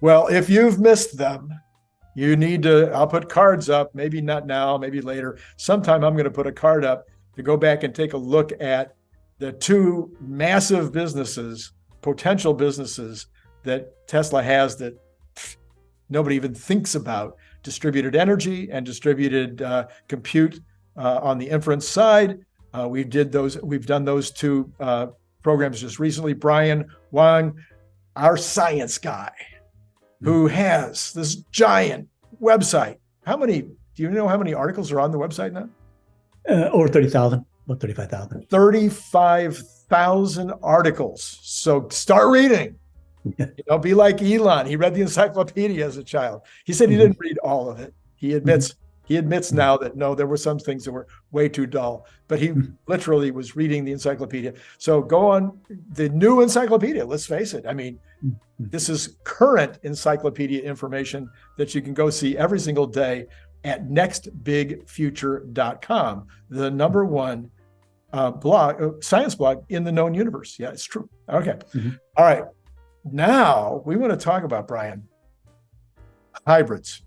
Well, if you've missed them, you need to, I'll put cards up, maybe not now, maybe later. Sometime I'm going to put a card up to go back and take a look at the two massive businesses, potential businesses that Tesla has that nobody even thinks about: distributed energy and distributed compute on the inference side. We've done those two programs just recently. Brian Wang, our science guy, who has this giant website. Do you know how many articles are on the website now? Over 30,000, about 35,000. 35,000 articles. So start reading. Be like Elon. He read the encyclopedia as a child. He said he didn't read all of it. He admits now that no, there were some things that were way too dull, but he literally was reading the encyclopedia. So go on the new encyclopedia. Let's face it. I mean, this is current encyclopedia information that you can go see every single day at nextbigfuture.com, the number one science blog in the known universe. Yeah, it's true. Okay. All right. Now we want to talk about, Brian, hybrids.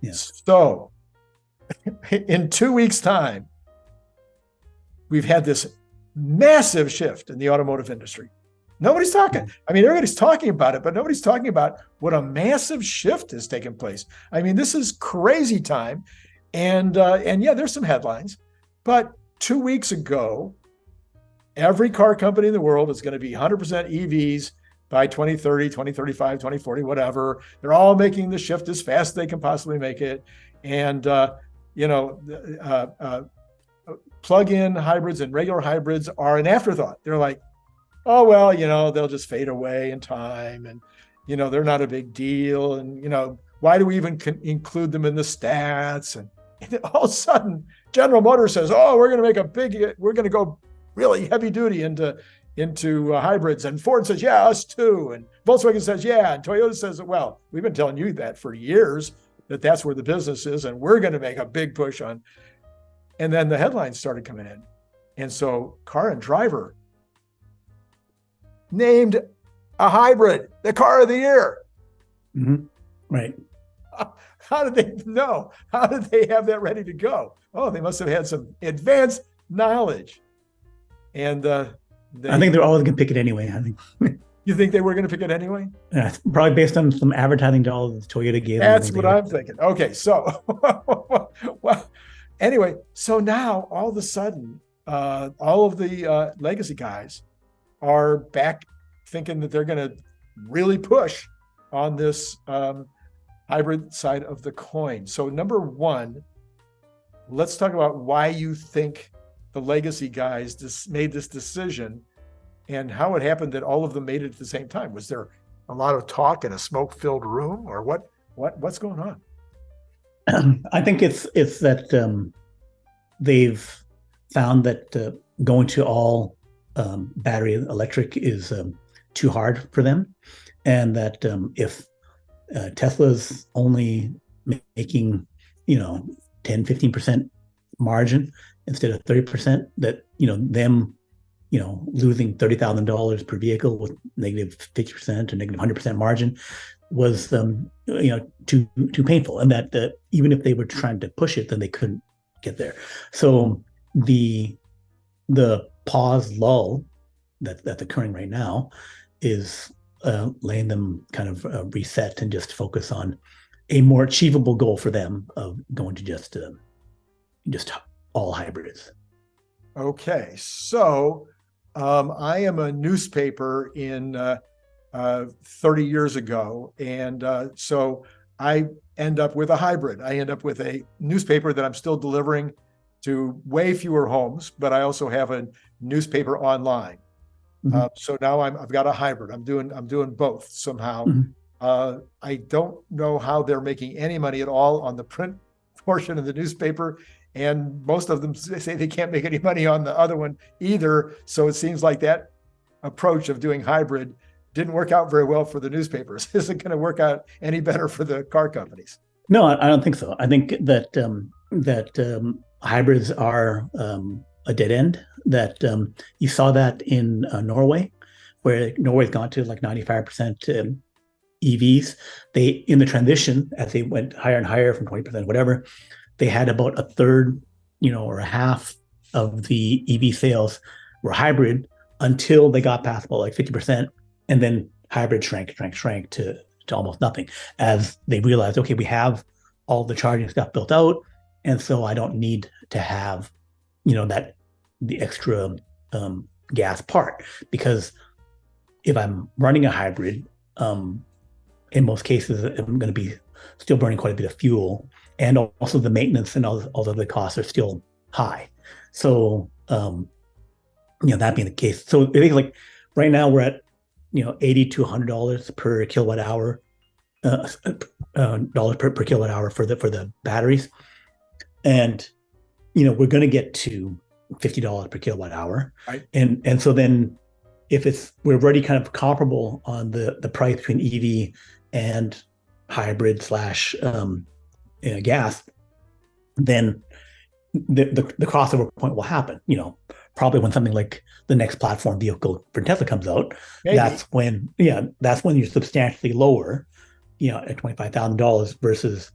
Yes. So in 2 weeks' time, we've had this massive shift in the automotive industry. Nobody's talking. I mean, everybody's talking about it, but nobody's talking about what a massive shift has taken place. I mean, this is crazy time. And yeah, there's some headlines, but 2 weeks ago, every car company in the world is going to be 100% EVs by 2030, 2035, 2040, whatever. They're all making the shift as fast as they can possibly make it. And, plug-in hybrids and regular hybrids are an afterthought. They're like, oh, well, they'll just fade away in time. And, they're not a big deal. And, why do we even include them in the stats? And all of a sudden, General Motors says, oh, we're going to go really heavy duty into hybrids. And Ford says, yeah, us too. And Volkswagen says, yeah. And Toyota says, well, we've been telling you that for years, that's where the business is. And we're going to make a big push on. And then the headlines started coming in. And so Car and Driver named a hybrid the car of the year. Right. How did they know? How did they have that ready to go? Oh, they must have had some advanced knowledge. And I think they're always going to pick it anyway. I think. You think they were going to pick it anyway? Yeah, probably based on some advertising dollars Toyota gave. That's what I'm thinking. Okay, so well, anyway, so now all of a sudden, all of the legacy guys are back thinking that they're going to really push on this hybrid side of the coin. So number one, let's talk about why you think the legacy guys made this decision and how it happened that all of them made it at the same time. Was there a lot of talk in a smoke-filled room, or what's going on? I think it's that they've found that going to all battery electric is too hard for them, and that if Tesla's only making 10-15% margin instead of 30%, that them losing $30,000 per vehicle with negative 50% or negative 100% margin was too painful, and that even if they were trying to push it, then they couldn't get there. So the pause lull that's occurring right now is letting them kind of reset and just focus on a more achievable goal for them of going to just all hybrids. Okay, so I am a newspaper in 30 years ago, and so I end up with a hybrid. I end up with a newspaper that I'm still delivering to way fewer homes, but I also have a newspaper online. So now I've got a hybrid. I'm doing both somehow. I don't know how they're making any money at all on the print portion of the newspaper, and most of them say they can't make any money on the other one either. So it seems like that approach of doing hybrid didn't work out very well for the newspapers. Isn't going to work out any better for the car companies. No, I don't think so. I think that hybrids are a dead end. That you saw that in Norway, where Norway's gone to like 95% EVs, they, in the transition, as they went higher and higher from 20%, whatever, they had about a third, or a half of the EV sales were hybrid until they got past about like 50%. And then hybrid shrank to almost nothing as they realized, okay, we have all the charging stuff built out. And so I don't need to have, that the extra gas part, because if I'm running a hybrid, in most cases, I'm going to be still burning quite a bit of fuel, and also the maintenance and all the other costs are still high. So, that being the case, so I think like right now we're at, $80 to $100 per kilowatt hour, dollars per kilowatt hour for the batteries, and we're going to get to $50 per kilowatt hour, right? And so then if we're already kind of comparable on the price between EV and hybrid slash gas, then the crossover point will happen. Probably when something like the next platform vehicle for Tesla comes out. Maybe. That's when you're substantially lower, at $25,000 versus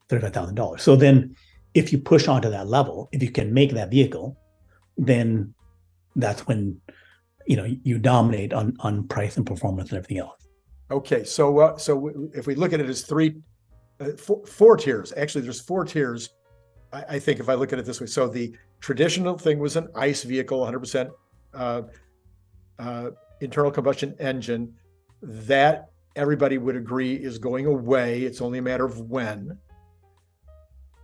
$35,000. So then, if you push onto that level, if you can make that vehicle, then that's when you dominate on price and performance and everything else. Okay, so if we look at it as four tiers, actually there's four tiers. I think if I look at it this way, so the traditional thing was an ICE vehicle, 100% internal combustion engine. That everybody would agree is going away. It's only a matter of when.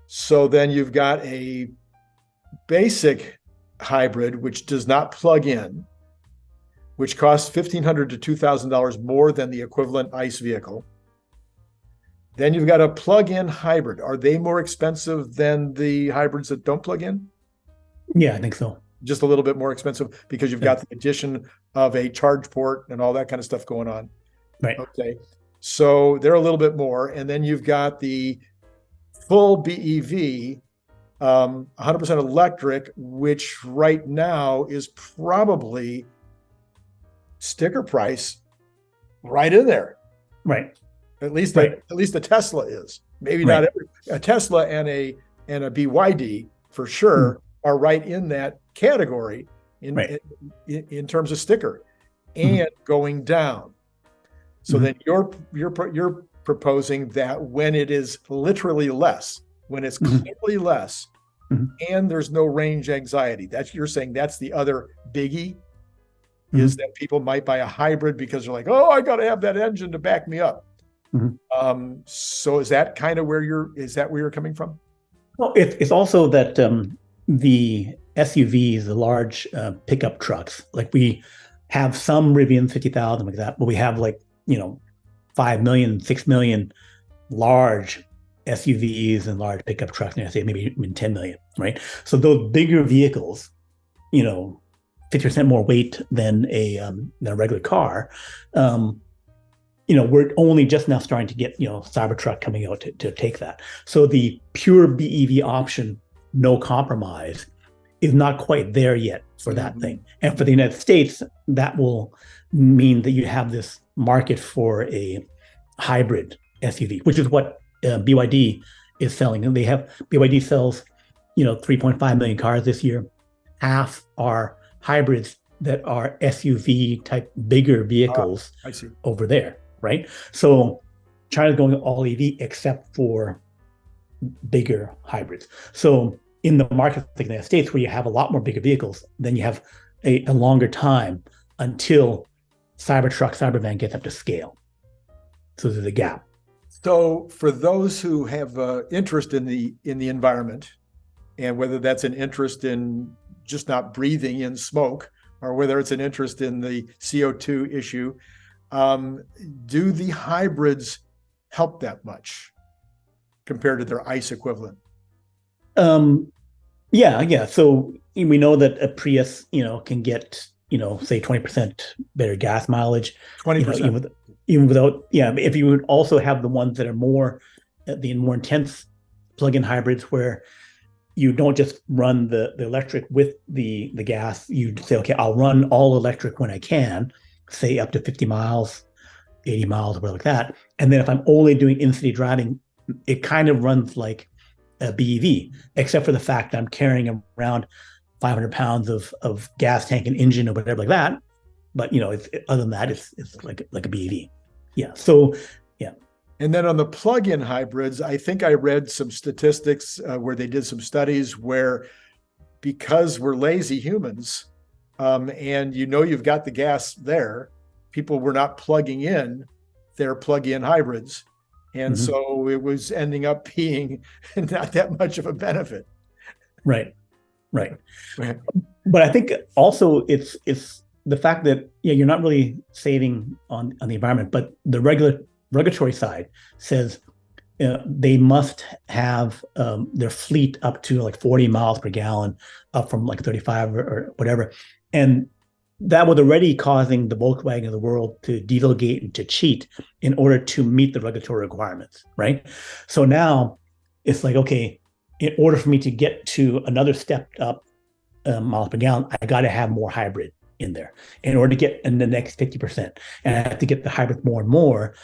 So then you've got a basic hybrid, which does not plug in, which costs $1,500 to $2,000 more than the equivalent ICE vehicle. Then you've got a plug-in hybrid. Are they more expensive than the hybrids that don't plug in? Yeah, I think so. Just a little bit more expensive because you've got the addition of a charge port and all that kind of stuff going on. Right. Okay. So they're a little bit more. And then you've got the full BEV, 100% electric, which right now is probably sticker price right in there. Right. At least the Tesla is. Maybe not a Tesla and a BYD for sure are right in that category in terms of sticker and going down. So then you're proposing that when it is literally less, when it's clearly less, and there's no range anxiety, you're saying that's the other biggie, is that people might buy a hybrid because they're like, oh, I got to have that engine to back me up. So is that kind of where you're coming from? Well, it's also that the SUVs, the large pickup trucks, like we have some Rivian 50,000 like that, but we have 5 million, 6 million large SUVs and large pickup trucks, and I say maybe even 10 million, right? So those bigger vehicles, 50% more weight than a regular car. We're only just now starting to get, Cybertruck coming out to take that. So the pure BEV option, no compromise, is not quite there yet for that thing. And for the United States, that will mean that you have this market for a hybrid SUV, which is what BYD is selling. And BYD sells, 3.5 million cars this year. Half are hybrids that are SUV type bigger vehicles over there. Right. So China's going all EV except for bigger hybrids. So in the market like the United States, where you have a lot more bigger vehicles, then you have a longer time until Cybertruck, Cybervan gets up to scale. So there's a gap. So for those who have interest in the environment, and whether that's an interest in just not breathing in smoke, or whether it's an interest in the CO2 issue, do the hybrids help that much compared to their ICE equivalent? Yeah. So we know that a Prius, can get, say 20% better gas mileage. 20%. Even without, if you would also have the ones that are more intense plug-in hybrids where you don't just run the electric with the gas, you say, okay, I'll run all electric when I can, say up to 50 miles, 80 miles or whatever like that. And then if I'm only doing in-city driving, it kind of runs like a BEV, except for the fact that I'm carrying around 500 pounds of gas tank and engine or whatever like that. But it's other than that, it's like a BEV. Yeah. So yeah. And then on the plug-in hybrids, I think I read some statistics where they did some studies where, because we're lazy humans, and you've got the gas there, people were not plugging in their plug-in hybrids. And so it was ending up being not that much of a benefit. Right. But I think also it's the fact that you're not really saving on the environment, but the regulatory side says they must have their fleet up to like 40 miles per gallon, up from like 35 or whatever. And that was already causing the Volkswagen of the world to dieselgate and to cheat in order to meet the regulatory requirements, right? So now it's like, okay, in order for me to get to another stepped up miles per gallon, I got to have more hybrid in there in order to get in the next 50%. And I have to get the hybrid more and more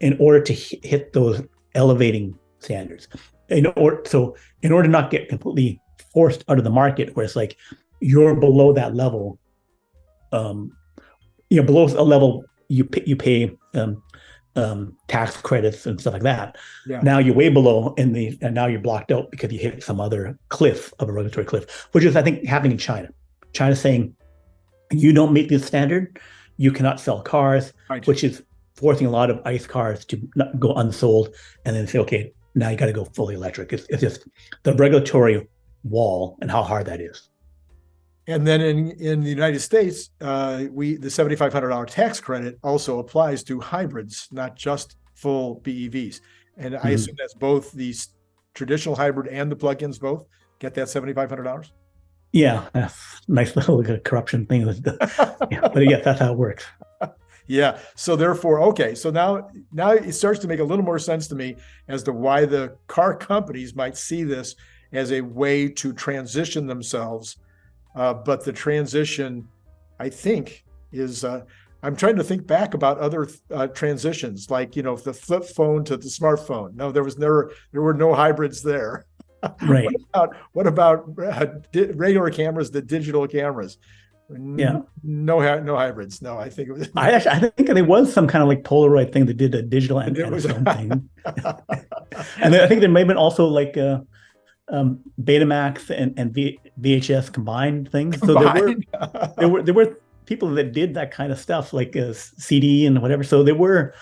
in order to hit those elevating standards. In order to not get completely forced out of the market, where it's like you're below that level, below a level you pay tax credits and stuff like that. Yeah. Now you're way below, and now you're blocked out because you hit some other cliff of a regulatory cliff, which is, I think, happening in China. China's saying, you don't meet this standard, you cannot sell cars, right, which is forcing a lot of ICE cars to not go unsold, and then say, okay, now you got to go fully electric. It's just the regulatory wall and how hard that is. And then in the United States, the $7,500 tax credit also applies to hybrids, not just full BEVs. And I assume that's both the traditional hybrid and the plug-ins both get that $7,500. Yeah, nice little corruption thing. But yes, that's how it works. Yeah. So therefore, okay. So now it starts to make a little more sense to me as to why the car companies might see this as a way to transition themselves. But the transition, I think, is I'm trying to think back about other transitions, like the flip phone to the smartphone. No, there were no hybrids there. Right. What about regular cameras, the digital cameras? Yeah. No hybrids. No, I think it was. I think there was some kind of like Polaroid thing that did a digital and film thing. And then I think there may have been also like Betamax and VHS combined things. So there were people that did that kind of stuff, like CD and whatever. So there were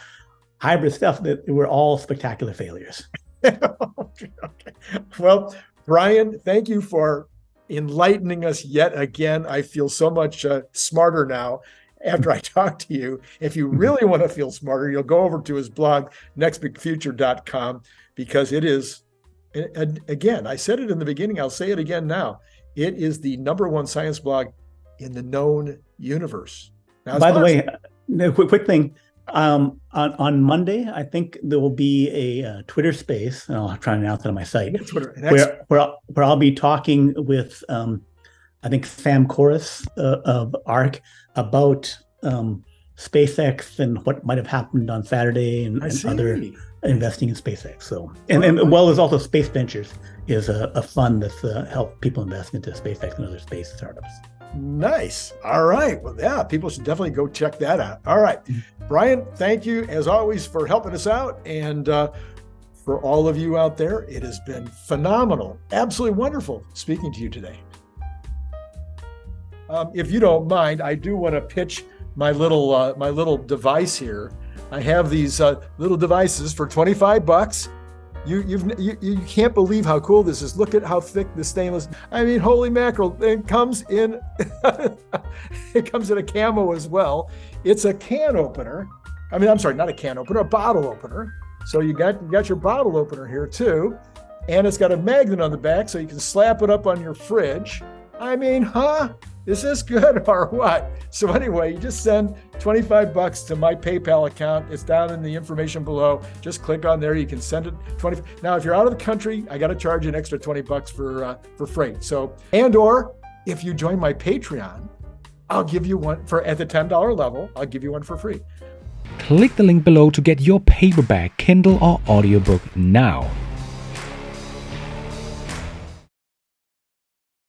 hybrid stuff that were all spectacular failures. Okay. Well, Brian, thank you for enlightening us yet again. I feel so much smarter now after I talk to you. If you really want to feel smarter, you'll go over to his blog, nextbigfuture.com, because it is, again, I said it in the beginning, I'll say it again now. It is the #1 science blog in the known universe. Now, by the way, quick thing. On Monday, I think there will be a Twitter space, and I'll try and announce it on my site, where I'll be talking with, I think, Sam Corris of ARC about SpaceX and what might have happened on Saturday and other investing in SpaceX. So, and well, there's also Space Ventures is a fund that's help people invest into SpaceX and other space startups. Nice. All right. Well, yeah, people should definitely go check that out. All right. Brian, thank you as always for helping us out. And for all of you out there, it has been phenomenal. Absolutely wonderful speaking to you today. If you don't mind, I do want to pitch my little device here. I have these little devices for $25. You can't believe how cool this is. Look at how thick the stainless. I mean, holy mackerel! It comes in a camo as well. It's a can opener. I mean, I'm sorry, not a can opener, a bottle opener. So you got your bottle opener here too, and it's got a magnet on the back, so you can slap it up on your fridge. I mean, is this good or what? So anyway, you just send $25 to my PayPal account. It's down in the information below. Just click on there. You can send it 20. Now, if you're out of the country, I got to charge you an extra $20 for freight. So, or if you join my Patreon, I'll give you one at the $10 level. I'll give you one for free. Click the link below to get your paperback, Kindle, or audiobook now.